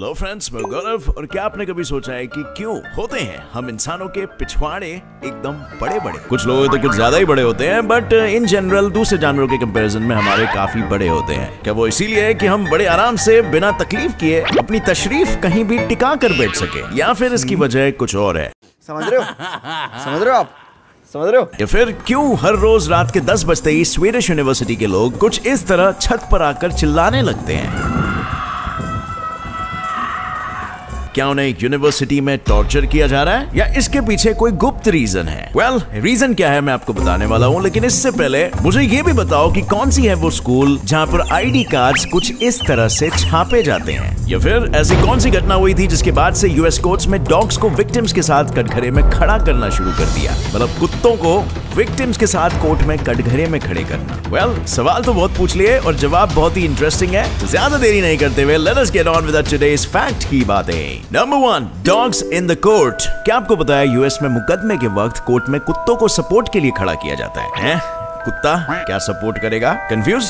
Hello friends, मैं गौरव। और क्या आपने कभी सोचा है कि क्यों होते हैं हम इंसानों के पिछवाड़े एकदम बड़े बड़े? कुछ लोग तो कुछ ज्यादा ही बड़े होते हैं, बट इन जनरल दूसरे जानवरों के कंपैरिजन में हमारे काफी बड़े होते हैं। क्या वो इसीलिए है कि हम बड़े आराम से बिना तकलीफ किए अपनी तशरीफ कहीं भी टिका कर बैठ सके, या फिर इसकी वजह कुछ और है? समझ रहे हो आप? समझ रहे हो? या फिर क्यों हर रोज रात के 10 बजते ही स्वीडिश यूनिवर्सिटी के लोग कुछ इस तरह छत पर आकर चिल्लाने लगते हैं? क्या उन्हें यूनिवर्सिटी में टॉर्चर किया जा रहा है, या इसके पीछे कोई गुप्त रीजन है? रीजन क्या है मैं आपको बताने वाला हूँ, लेकिन इससे पहले मुझे ये भी बताओ कि कौन सी है वो स्कूल जहाँ पर आईडी कार्ड्स कुछ इस तरह से छापे जाते हैं, या फिर ऐसी कौन सी घटना हुई थी जिसके बाद से यूएस कोर्ट्स में डॉग्स को विक्टिम्स के साथ कटघरे में खड़ा करना शुरू कर दिया। मतलब कुत्तों को विक्टिम्स के साथ कोर्ट में कटघरे में खड़े करना। सवाल तो बहुत पूछ लिए और जवाब बहुत ही इंटरेस्टिंग है, तो ज्यादा देरी नहीं करते हुए let us get on with today's fact की बातें। Number 1, dogs in the court. क्या आपको पता है यूएस में मुकदमे के वक्त कोर्ट में कुत्तों को सपोर्ट के लिए खड़ा किया जाता है? कुत्ता क्या सपोर्ट करेगा? Confuse?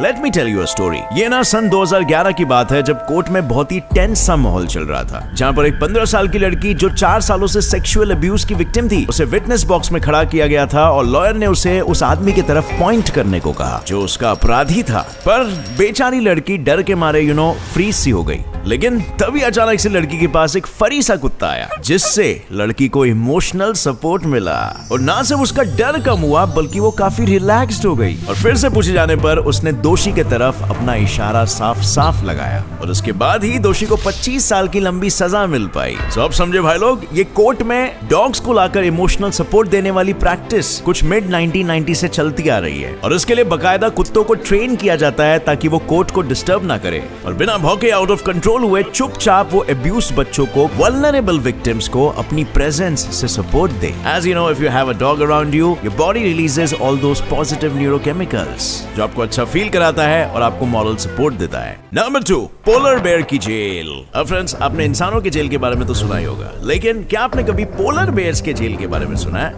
Let me tell you a story. ये ना सन 2011 की बात है, जब कोर्ट में बहुत ही टेंस सा माहौल चल रहा था, जहां पर एक 15 साल की लड़की जो 4 सालों से सेक्सुअल अब्यूज की विक्टिम थी, उसे विटनेस बॉक्स में खड़ा किया गया था और लॉयर ने उसे उस आदमी की तरफ पॉइंट करने को कहा जो उसका अपराधी था। पर बेचारी लड़की डर के मारे फ्रीज सी हो गई। लेकिन तभी अचानक से लड़की के पास एक फरी सा कुत्ता आया, जिससे लड़की को इमोशनल सपोर्ट मिला, और ना सिर्फ उसका डर कम हुआ बल्कि वो काफी रिलैक्स्ड हो गई। और फिर से पूछे जाने पर उसने दोषी के तरफ अपना इशारा साफ साफ लगाया, और उसके बाद ही दोषी को 25 साल की लंबी सजा मिल पाई। तो अब समझे भाई लोग, ये कोर्ट में डॉग्स को लाकर इमोशनल सपोर्ट देने वाली प्रैक्टिस कुछ मिड 1990 से चलती आ रही है, और इसके लिए बकायदा कुत्तों को ट्रेन किया जाता है ताकि वो कोर्ट को डिस्टर्ब ना करे और बिना भौंके आउट ऑफ कंट्रोल हुए चुपचाप वो अब्यूज बच्चों को, वल्नरेबल विक्टिम्स को अपनी प्रेजेंस से support they. As you know, if you have a dog around you, your body releases all those positive neurochemicals जो आपको अच्छा फील कराता है और आपको मॉरल सपोर्ट देता है। नंबर 2, पोलर बेयर की जेल। अब फ्रेंड्स, आपने इंसानों के जेल के बारे में तो सुना ही होगा, लेकिन क्या आपने कभी पोलर बेयर्स के जेल के बारे में सुना है?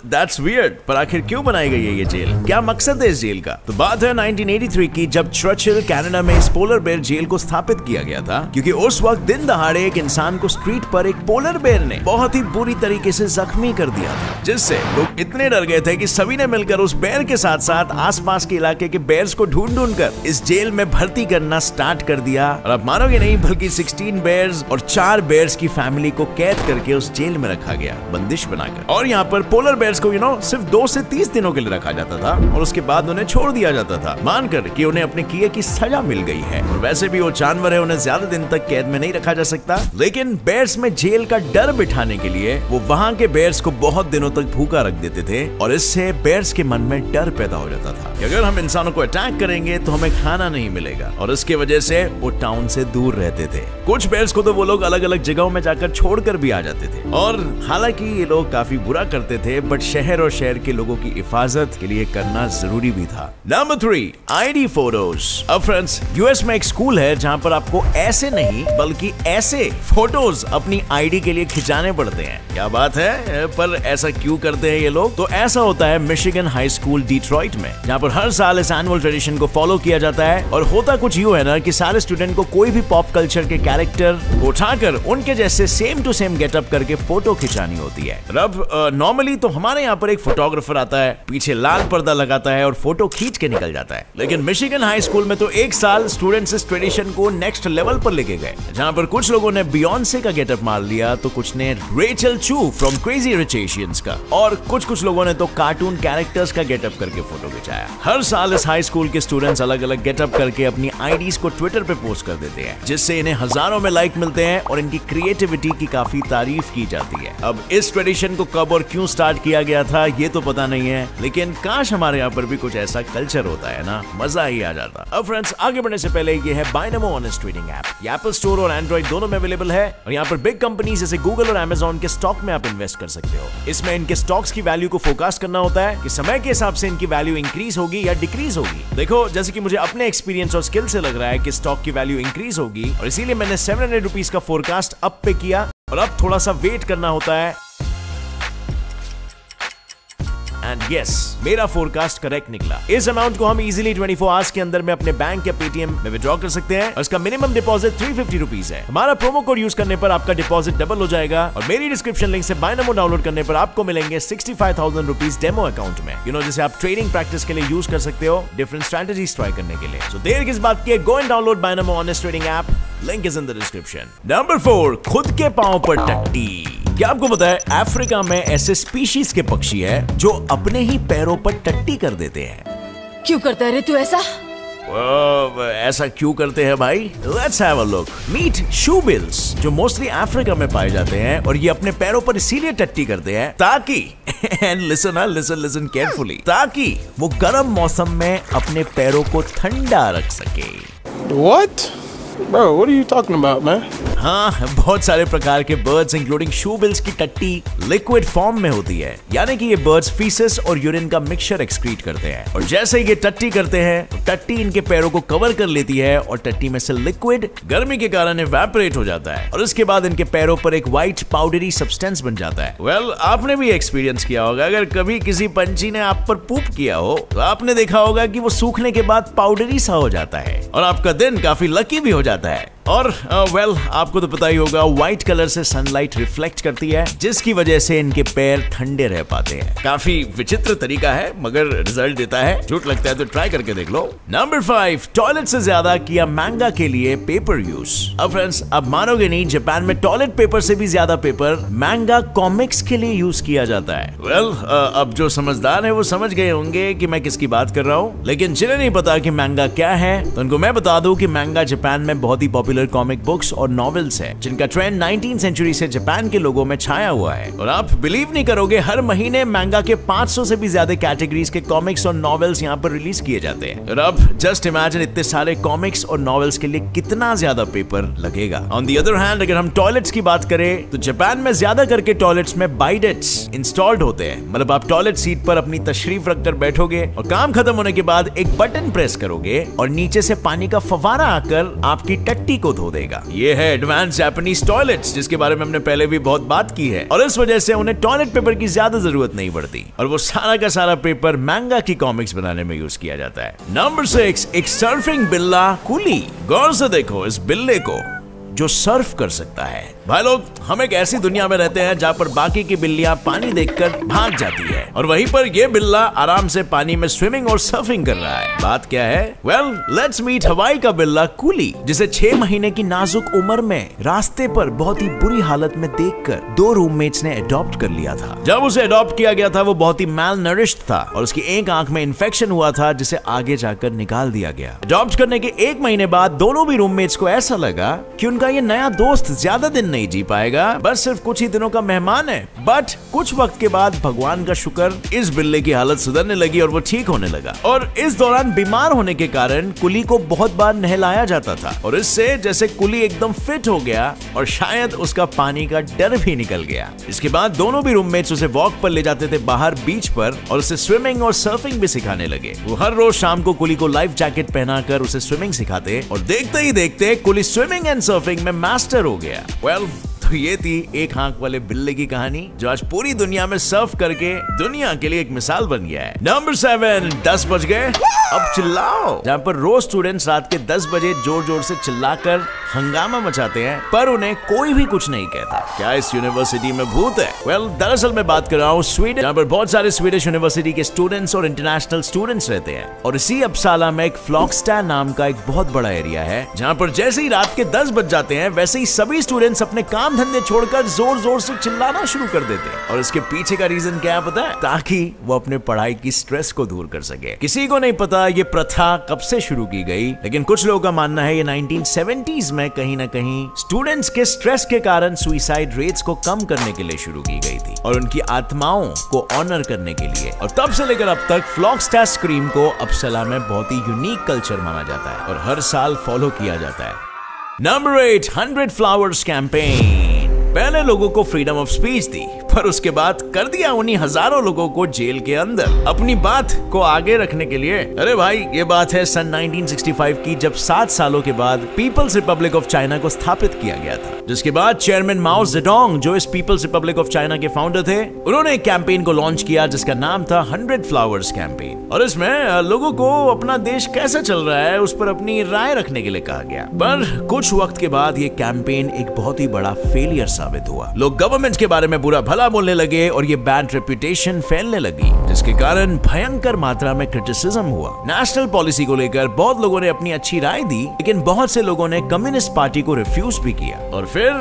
That's weird, पर आखिर क्यों बनाई गई है ये जेल? क्या मकसद है इस जेल का? तो बात है 1983 की, जब चर्चिल कनाडा में इस पोलर बेयर जेल को स्थापित किया गया था, क्योंकि उस वक्त दिन दहाड़े एक इंसान को स्ट्रीट पर एक पोलर बेयर ने बहुत ही बुरी तरीके से जख्मी कर दिया था, जिससे लोग इतने डर गए थे कि सभी ने मिलकर उस बेयर के साथ साथ आसपास के इलाके के बेयर्स को ढूंढ कर इस जेल में भर्ती करना स्टार्ट कर दिया। और आप मानोगे नहीं, बल्कि 16 बेयर्स और 4 बेयर्स की फैमिली को कैद करके उस जेल में रखा गया, बंदिश बनाकर। और यहाँ पर पोलर बेयर्स को सिर्फ 2 से 30 दिनों के लिए रखा जाता था, और उसके बाद उन्हें छोड़ दिया जाता था, मानकर कि उन्हें अपने किए की सजा मिल गई है। और वैसे भी वो जानवर है, उन्हें ज्यादा दिन तक कैद में नहीं रखा जा सकता, लेकिन बेयर्स में जेल का डर बिठाने के लिए वो वहां के बेयर्स को बहुत दिनों तक भूखा रख देते थे, और इससे बेयर्स के मन में डर पैदा हो जाता था कि अगर हम इंसानों को अटैक करेंगे तो हमें खाना नहीं मिलेगा, और इसके वजह से वो टाउन से दूर रहते थे। कुछ बेयर्स को तो वो लोग अलग अलग जगहों में जाकर छोड़कर भी आ जाते थे, और हालांकि ये लोग काफी बुरा करते थे, बट शहर और शहर के लोगों की हिफाजत के लिए करना जरूरी भी था। Number 3, ID photos. अब फ्रेंड्स, यूएस में एक स्कूल है जहां पर आपको ऐसे नहीं बल्कि ऐसे फोटोज अपनी आईडी के लिए खिंचाने पड़ते हैं। क्या बात है, पर ऐसा क्यों करते हैं ये लोग? तो ऐसा होता है मिशिगन हाई स्कूल डिट्रॉइट में, जहां पर हर साल इस एनुअल ट्रेडिशन को फॉलो किया जाता है। और होता कुछ यूं है ना कि सारे स्टूडेंट को कोई भी पॉप कल्चर के कैरेक्टर उठाकर उनके जैसे सेम टू सेम गेटअप करके फोटो खिंचानी होती है। अब नॉर्मली तो हमारे यहाँ पर एक फोटोग्राफर आता है, पीछे लाल पर्दा लगाता है और फोटो खींच के निकल जाता है, लेकिन मिशिगन हाई स्कूल में तो एक साल स्टूडेंट्स इस ट्रेडिशन को नेक्स्ट लेवल पर लेके गए, जहां पर कुछ लोगों ने बियॉन्से का गेटअप मार लिया, तो कुछ ने रेचल चू फ्रॉम क्रेजी रिच एशियंस का, और कुछ लोगों ने तो कार्टून कैरेक्टर्स का गेटअप करके फोटो खिंचाया। हर साल इस हाई स्कूल के स्टूडेंट्स अलग अलग गेटअप करके अपनी आईडीज को ट्विटर पे पोस्ट कर देते हैं, जिससे इन्हें हजारों में लाइक मिलते हैं और इनकी क्रिएटिविटी की काफी तारीफ की जाती है। अब इस ट्रेडिशन को कब और क्यों स्टार्ट किया गया था ये तो पता नहीं है, लेकिन काश हमारे यहाँ पर भी कुछ ऐसा कल्चर होता है ना, मजा ही आ जाता। अब फ्रेंड्स, आगे बढ़ने से पहले ये है बाइनोमो ऑनेस्ट ट्रेडिंग ऐप। ये एप्पल स्टोर और एंड्रॉइड दोनों में अवेलेबल है, और यहाँ पर बिग कंपनी जैसे गूगल और अमेजॉन के स्टॉक में आप इन्वेस्ट कर सकते हो। इसमें इनके स्टॉक्स की वैल्यू को फोकस करना होता है कि समय के हिसाब से इनकी वैल्यू इंक्रीज होगी या डिक्रीज होगी। देखो, जैसे कि मुझे अपने एक्सपीरियंस और स्किल से लग रहा है कि स्टॉक की वैल्यू इंक्रीज होगी, और इसीलिए मैंने 700 रुपीज का फोरकास्ट अप पे किया, और अब थोड़ा सा वेट करना होता है एंड यस, मेरा फोरकास्ट करेक्ट निकला। इस अमाउंट को हम इजीली 24 आवर्स के अंदर में अपने बैंक या पेटीएम में विड्रॉ कर सकते हैं और इसका मिनिमम डिपॉजिट 350 रुपीज है। हमारा प्रोमो कोड यूज करने पर आपका डिपॉजिट डबल हो जाएगा और मेरी डिस्क्रिप्शन लिंक से बायनमो डाउनलोड करने पर आपको मिलेंगे 65,000 रुपीज डेमो अकाउंट में, जिसे आप ट्रेडिंग प्रैक्टिस के लिए यूज कर सकते हो, डिफरेंट स्ट्रेटजीज ट्राई करने के लिए। सो देर किस बात की, go and download Binomo honest trading app, link is in the description. Number 4, खुद के पांव पर टट्टी। क्या आपको पता है अफ्रीका में ऐसे स्पीशीज के पक्षी है जो अपने ही पैरों पर टट्टी कर देते हैं? क्यों करता है रे तू ऐसा? ऐसा क्यों करते हैं भाई? Let's have a look. Meet shoebills, जो मोस्टली अफ्रीका में पाए जाते हैं और ये अपने पैरों पर इसीलिए टट्टी करते हैं ताकि and listen carefully, ताकि वो गर्म मौसम में अपने पैरों को ठंडा रख सके। What? Bro, what are you talking about, man? हाँ, बहुत सारे प्रकार के बर्ड्स इंक्लूडिंग शूबिल्स की टट्टी लिक्विड फॉर्म में होती है, यानी कि ये बर्ड्स फीसेस और यूरिन का मिक्सचर एक्सक्रीट करते हैं और जैसे ही ये टट्टी करते हैं तो टट्टी इनके पैरों को कवर कर लेती है और टट्टी में से लिक्विड गर्मी के कारण इवेपोरेट हो जाता है और इसके बाद इनके पैरों पर एक व्हाइट पाउडरी सब्सटेंस बन जाता है। वेल, आपने भी एक्सपीरियंस किया होगा, अगर कभी किसी पंछी ने आप पर पूप किया हो तो आपने देखा होगा कि वो सूखने के बाद पाउडरी सा हो जाता है और आपका दिन काफी लकी भी हो जाता है। और वेल, आपको तो पता ही होगा व्हाइट कलर से सनलाइट रिफ्लेक्ट करती है जिसकी वजह से इनके पैर ठंडे रह पाते हैं। काफी विचित्र तरीका है मगर रिजल्ट देता है। झूठ लगता है तो ट्राई करके देख लो। नंबर 5, टॉयलेट से ज्यादा किया मैंगा के लिए पेपर यूज। अब फ्रेंड्स, अब मानोगे नहीं, जापान में टॉयलेट पेपर से भी ज्यादा पेपर मैंगा कॉमिक्स के लिए यूज किया जाता है। वेल, अब जो समझदार है वो समझ गए होंगे कि मैं किसकी बात कर रहा हूँ, लेकिन जिन्हें नहीं पता कि मैंगा क्या है तो उनको मैं बता दूं कि मैंगा जापान में बहुत ही पॉपुलर कॉमिक बुक्स और नॉवेल्स है जिनका ट्रेंड 19th सेंचुरी से जापान के लोगों में छाया हुआ है। और आप बिलीव नहीं करोगे, हर महीने मैंगा के 500 से भी ज्यादा कैटेगरीज के कॉमिक्स और नॉवेल्स यहाँ पर रिलीज किए जाते हैं। और अब जस्ट इमेजिन इतने सारे कॉमिक्स और नॉवेल्स के लिए कितना ज्यादा पेपर लगेगा। ऑन द अदर हैंड, अगर हम टॉयलेट्स की बात करें तो जापान में ज्यादा करके टॉयलेट्स में बाइडेट्स इंस्टॉल्ड होते हैं। मतलब आप टॉयलेट सीट पर अपनी तशरीफ रखकर बैठोगे और काम खत्म होने के बाद एक बटन प्रेस करोगे और नीचे से पानी का फव्वारा आकर आपकी टट्टी को धो देगा। ये है एडवांस जापानीज टॉयलेट्स, जिसके बारे में हमने पहले भी बहुत बात की है और इस वजह से उन्हें टॉयलेट पेपर की ज्यादा जरूरत नहीं पड़ती और वो सारा का सारा पेपर मैंगा की कॉमिक्स बनाने में यूज किया जाता है। नंबर 6, एक सर्फिंग बिल्ला कुली। गौर से देखो इस बिल्ले को जो सर्फ कर सकता है। भाई लोग, हम एक ऐसी दुनिया में रहते हैं जहाँ पर बाकी की बिल्लियां पानी देखकर भाग जाती है और वहीं पर ये बिल्ला आराम से पानी में स्विमिंग और सर्फिंग कर रहा है। बात क्या है? वेल, लेट्स मीट हवाई का बिल्ला कुली, जिसे 6 महीने की नाजुक उम्र में रास्ते पर बहुत ही बुरी हालत में देखकर 2 रूममेट्स ने अडॉप्ट कर लिया था। जब उसे अडॉप्ट किया गया था वो बहुत ही मैलनरिश्ड था और उसकी एक आंख में इन्फेक्शन हुआ था जिसे आगे जाकर निकाल दिया गया। अडॉप्ट करने के 1 महीने बाद दोनों भी रूममेट्स को ऐसा लगा कि उनका ये नया दोस्त ज्यादा दिन नहीं जी पाएगा, बस सिर्फ कुछ ही दिनों का मेहमान है। बट कुछ वक्त के बाद भगवान का शुक्र, इस बिल्ले की हालत सुधरने लगी और वो ठीक होने लगा। और इस दौरान बीमार होने के कारण कुली को बहुत बार नहलाया जाता था और इससे जैसे कुली एकदम फिट हो गया और शायद उसका पानी का डर भी निकल गया। इसके बाद दोनों भी रूममेट्स उसे वॉक पर ले जाते थे बाहर बीच पर और उसे स्विमिंग और सर्फिंग भी सिखाने लगे। वो हर रोज शाम को कुली को लाइफ जैकेट पहनाकर उसे स्विमिंग सिखाते और देखते ही देखते कुली स्विमिंग एंड सर्फिंग में मास्टर हो गया। वेल, तो ये थी एक आंख वाले बिल्ले की कहानी जो आज पूरी दुनिया में सर्फ करके दुनिया के लिए एक मिसाल बन गया है। नंबर 7, 10 बज गए, अब चिल्लाओ। जहाँ पर रोज स्टूडेंट्स रात के 10 बजे जोर जोर से चिल्लाकर हंगामा मचाते हैं पर उन्हें कोई भी कुछ नहीं कहता। क्या इस यूनिवर्सिटी में भूत है? वेल, दरअसल मैं बात कर रहा हूँ स्वीडन, जहाँ पर बहुत सारे स्वीडिश यूनिवर्सिटी के स्टूडेंट्स और इंटरनेशनल स्टूडेंट्स रहते हैं और इसी अपसाला में एक फ्लॉक्स्टा नाम का एक बहुत बड़ा एरिया है जहाँ पर जैसे ही रात के 10 बज जाते हैं वैसे ही सभी स्टूडेंट्स अपने काम धंधे छोड़कर जोर जोर से चिल्लाना शुरू कर देते हैं। और इसके पीछे का रीजन क्या है पता है? ताकि वो अपने पढ़ाई की स्ट्रेस को दूर कर सके। किसी को नहीं पता ये प्रथा कब से शुरू की गई, लेकिन कुछ लोगों का मानना है ये 1970s में कहीं ना कहीं स्टूडेंट्स के स्ट्रेस के कारण सुइसाइड रेट्स को कम करने के लिए शुरू की गई थी और उनकी आत्माओं को ऑनर करने के लिए। और तब से लेकर अब तक फ्लॉक्स्टा स्क्रीम को अपसला में बहुत ही यूनिक कल्चर माना जाता है और हर साल फॉलो किया जाता है। Number 8, 100 flowers campaign. पहले लोगों को फ्रीडम ऑफ स्पीच थी पर उसके बाद कर दिया उन्हीं हजारों लोगों को जेल के अंदर अपनी बात को आगे रखने के लिए। अरे भाई, ये बात है सन 1965 की, जब 7 सालों के बाद पीपल्स रिपब्लिक ऑफ चाइना को स्थापित किया गया था, जिसके बाद चेयरमैन माओ जेडोंग, जो इस पीपल्स रिपब्लिक ऑफ चाइना के फाउंडर थे, उन्होंने एक कैंपेन को लॉन्च किया जिसका नाम था 100 फ्लावर्स कैंपेन। और इसमें लोगों को अपना देश कैसा चल रहा है उस पर अपनी राय रखने के लिए कहा गया। पर कुछ वक्त के बाद ये कैंपेन एक बहुत ही बड़ा फेलियर साबित हुआ। लोग गवर्नमेंट के बारे में बुरा भला बोलने लगे और ये बैड रेपुटेशन फैलने लगी, जिसके कारण भयंकर मात्रा में क्रिटिसिज्म हुआ। नेशनल पॉलिसी को लेकर बहुत लोगों ने अपनी अच्छी राय दी, लेकिन बहुत से लोगों ने कम्युनिस्ट पार्टी को रिफ्यूज भी किया। और फिर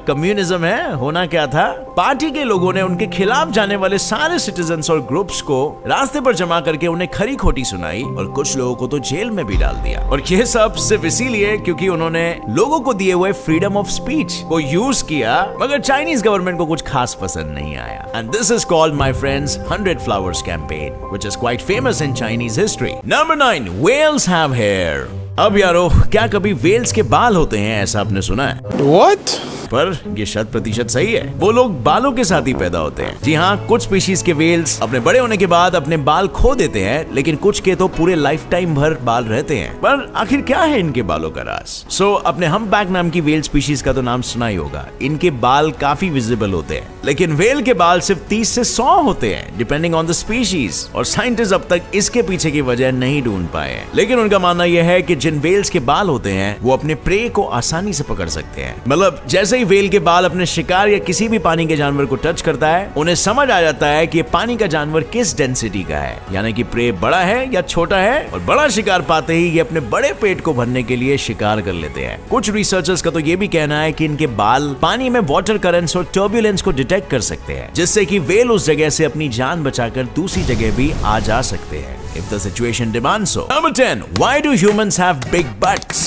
कम्युनिज्म है, होना क्या था, पार्टी के लोगों ने उनके खिलाफ जाने वाले सारे सिटीजन्स और ग्रुप्स को रास्ते पर जमा करके उन्हें खरी खोटी सुनाई और कुछ लोगों को तो जेल में भी डाल दिया। और ये सब सिर्फ इसीलिए क्योंकि उन्होंने लोगों को दिए हुए फ्रीडम ऑफ स्पीच को यूज किया, मगर चाइनीज गवर्नमेंट को कुछ खास पसंद नहीं आया। And this is called my friends 100 flowers campaign, which is quite famous in Chinese history. Number 9, whales have hair. अब यारो, क्या कभी व्हेल्स के बाल होते हैं, ऐसा आपने सुना है? What? पर ये 100% सही है। वो लोग बालों के साथ ही पैदा होते हैं। जी हाँ, कुछ स्पीशीज के व्हेल्स अपने बड़े होने के बाद अपने बाल खो देते हैं, लेकिन कुछ के तो पूरे लाइफ टाइम भर बाल रहते हैं। पर आखिर क्या है इनके बालों का राज? अपने हम्पबैक नाम की व्हेल स्पीशीज का तो नाम सुना ही होगा। इनके बाल काफी विजिबल होते हैं, लेकिन व्हेल के बाल सिर्फ 30 से 100 होते हैं, डिपेंडिंग ऑन द स्पीशीज। और साइंटिस्ट अब तक इसके पीछे की वजह नहीं ढूंढ पाए हैं। लेकिन उनका मानना यह है कि जिन व्हेल्स के बाल होते हैं वो अपने प्रे को आसानी से पकड़ सकते हैं। मतलब जैसे ही व्हेल के बाल अपने शिकार या किसी भी पानी के जानवर को टच करता है, उन्हें समझ आ जाता है कि ये पानी का जानवर किस डेंसिटी का है, यानी कि प्रे बड़ा है या छोटा है। और बड़ा शिकार पाते ही ये अपने बड़े पेट को भरने के लिए शिकार कर लेते हैं। कुछ रिसर्चर्स का तो ये भी कहना है कि इनके बाल पानी में वाटर करंट्स और टर्बुलेंस को डिटेक्ट कर सकते हैं, जिससे कि व्हेल उस जगह से अपनी जान बचाकर दूसरी जगह भी आ जा सकते हैं, if the situation demands so. Number 10, why do humans have big butts?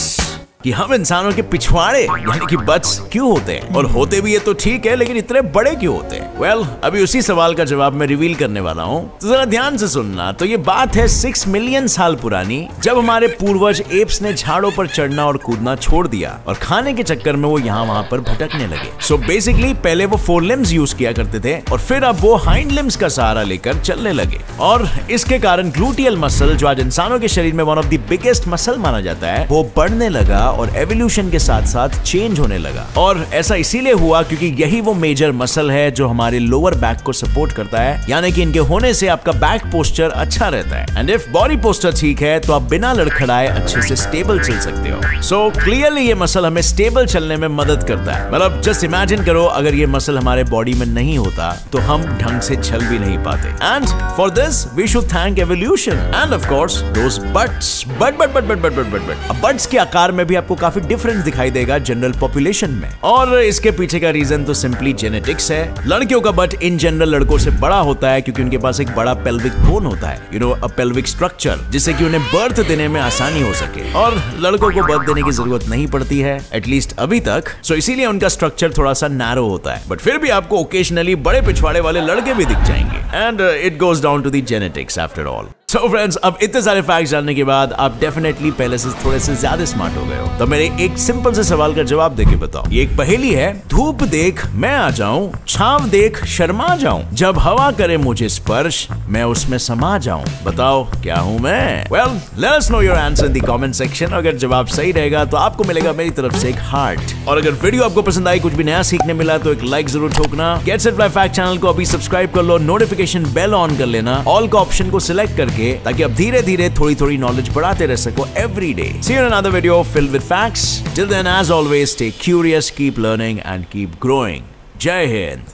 कि हम इंसानों के पिछवाड़े यानी कि बट्स क्यों होते हैं, और होते भी ये तो ठीक है, लेकिन इतने बड़े क्यों होते हैं? वेल, अभी उसी सवाल का जवाब मैं रिवील करने वाला हूँ, तो जरा ध्यान से सुनना। तो ये बात है 6 मिलियन साल पुरानी, जब हमारे पूर्वज एप्स ने झाड़ों पर चढ़ना और कूदना छोड़ दिया और खाने के चक्कर में वो यहाँ वहाँ पर भटकने लगे। सो बेसिकली पहले वो 4 लिम्स यूज किया करते थे और फिर अब वो हाइंड लिम्स का सहारा लेकर चलने लगे। और इसके कारण ग्लूटियल मसल, जो आज इंसानों के शरीर में one of the biggest muscle माना जाता है, वो बढ़ने लगा और एवोल्यूशन के साथ साथ चेंज होने लगा। और ऐसा इसीलिए हुआ क्योंकि यही वो मेजर मसल है जो हमारे लोअर बैक को सपोर्ट करता है, यानी कि इनके होने से आपका बैक पोस्चर अच्छा रहता है। एंड इफ बॉडी पोस्चर ठीक है तो आप बिना लड़खड़ाए अच्छे से स्टेबल चल सकते हो। सो क्लियरली ये मसल हमें स्टेबल चलने में मदद करता है। मतलब जस्ट इमेजिन करो, अगर ये मसल हमारे बॉडी में नहीं होता तो हम ढंग से चल भी नहीं पाते। And for this we should thank evolution and of course those butts. But butts के आकार में भी आपको काफी डिफरेंस दिखाई देगा जनरल पॉपुलेशन में, और इसके पीछे का रीजन तो सिंपली जेनेटिक्स है। लड़कियों का बट इन जनरल लड़कों से बड़ा होता है क्योंकि उनके पास एक बड़ा पेल्विक बोन होता है, you know, a pelvic structure, जिससे कि उन्हें बर्थ देने में आसानी हो सके। और लड़कों को बर्थ देने की जरूरत नहीं पड़ती है, एटलीस्ट अभी तक। सो इसीलिए उनका स्ट्रक्चर थोड़ा सा नैरो होता है, बट फिर भी आपको ओकेजनली बड़े पिछवाड़े वाले लड़के भी दिख जाएंगे। And it goes down to the genetics after all. So friends, अब इतने सारे फैक्ट्स जानने के बाद आप डेफिनेटली पहले से थोड़े से ज्यादा स्मार्ट हो गए हो। तो मेरे एक सिंपल से सवाल का जवाब देके बताओ। ये एक पहेली है। धूप देख मैं आ जाऊं, छांव देख शर्मा जाऊं, जब हवा करे मुझे स्पर्श मैं उसमें समा जाऊं, बताओ क्या हूं मैं? Well, let us know your answer in the comment section. अगर जवाब सही रहेगा तो आपको मिलेगा मेरी तरफ से एक हार्ट, और अगर वीडियो आपको पसंद आई, कुछ भी नया सीखने मिला, तो एक लाइक जरूर ठोकना। Get set fly fact channel को अभी सब्सक्राइब कर लो, नोटिफिकेशन बेल ऑन कर लेना, ऑल का ऑप्शन को सिलेक्ट करके, ताकि अब धीरे धीरे थोड़ी नॉलेज बढ़ाते रह सको every day. See you in another video filled with facts. Till then, as always, stay curious, keep learning and keep growing. Jai Hind.